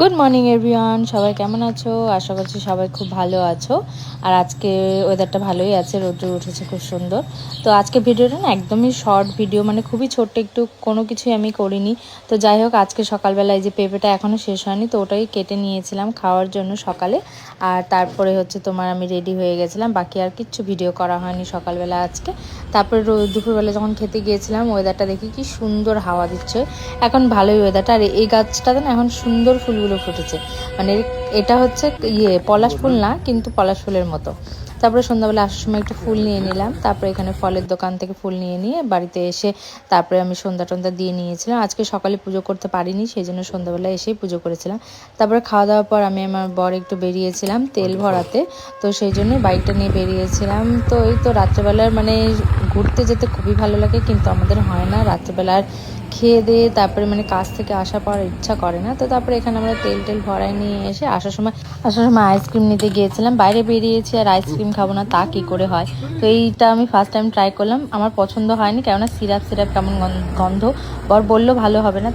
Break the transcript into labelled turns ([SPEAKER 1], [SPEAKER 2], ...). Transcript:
[SPEAKER 1] Good morning everyone, সবাই কেমন আছো? আশা করছি সবাই খুব ভালো আছো। আর আজকে ওয়েদারটা ভালোই আছে, রোদ্র উঠেছে খুব সুন্দর। তো আজকে ভিডিওটা না একদমই শর্ট ভিডিও, মানে খুবই ছোট্ট, একটু কোনো কিছুই আমি করিনি। তো যাই হোক, আজকে সকালবেলায় যে পেঁপেটা এখনও শেষ হয়নি, তো ওটাই কেটে নিয়েছিলাম খাওয়ার জন্য সকালে। আর তারপরে হচ্ছে তোমার আমি রেডি হয়ে গেছিলাম, বাকি আর কিচ্ছু ভিডিও করা হয়নি সকালবেলা আজকে। তারপরে দুপুরবেলা যখন খেতে গিয়েছিলাম, ওয়েদারটা দেখি কি সুন্দর হাওয়া দিচ্ছে, এখন ভালোই ওয়েদারটা। আর এই গাছটাতে না এখন সুন্দর ফুলগুলো ফুটেছে, মানে এটা হচ্ছে পলাশ ফুল না, কিন্তু পলাশ ফুলের মতো। তারপরে সন্ধ্যাবেলা আসার সময় একটু ফুল নিয়ে নিলাম, তারপরে এখানে ফলের দোকান থেকে ফুল নিয়ে বাড়িতে এসে তারপরে আমি সন্ধ্যা টন্ধা দিয়ে নিয়েছিলাম। আজকে সকালে পুজো করতে পারিনি, সেই জন্য সন্ধ্যাবেলা এসেই পুজো করেছিলাম। তারপরে খাওয়া দাওয়ার পর আমি আমার বর একটু বেরিয়েছিলাম তেল ভরাতে, তো সেই জন্য বাইকটা নিয়ে বেরিয়েছিলাম। তো এই তো রাত্রেবেলার মানে ঘুরতে যেতে খুবই ভালো লাগে, কিন্তু আমাদের হয় না রাত্রেবেলার খেয়ে দিয়ে তারপরে মানে কাজ থেকে আসার পর ইচ্ছা করে না। তো তারপরে এখানে আমরা তেল ভরাই নিয়ে এসে আসার সময় আইসক্রিম নিতে গিয়েছিলাম। বাইরে বেরিয়েছি আর আইসক্রিম খাবো না তা কি করে হয়। তো এইটা আমি ফার্স্ট টাইম ট্রাই করলাম, আমার পছন্দ হয়নি, কেননা সিরাপ কেমন গন্ধ। বর বললো ভালো হবে না,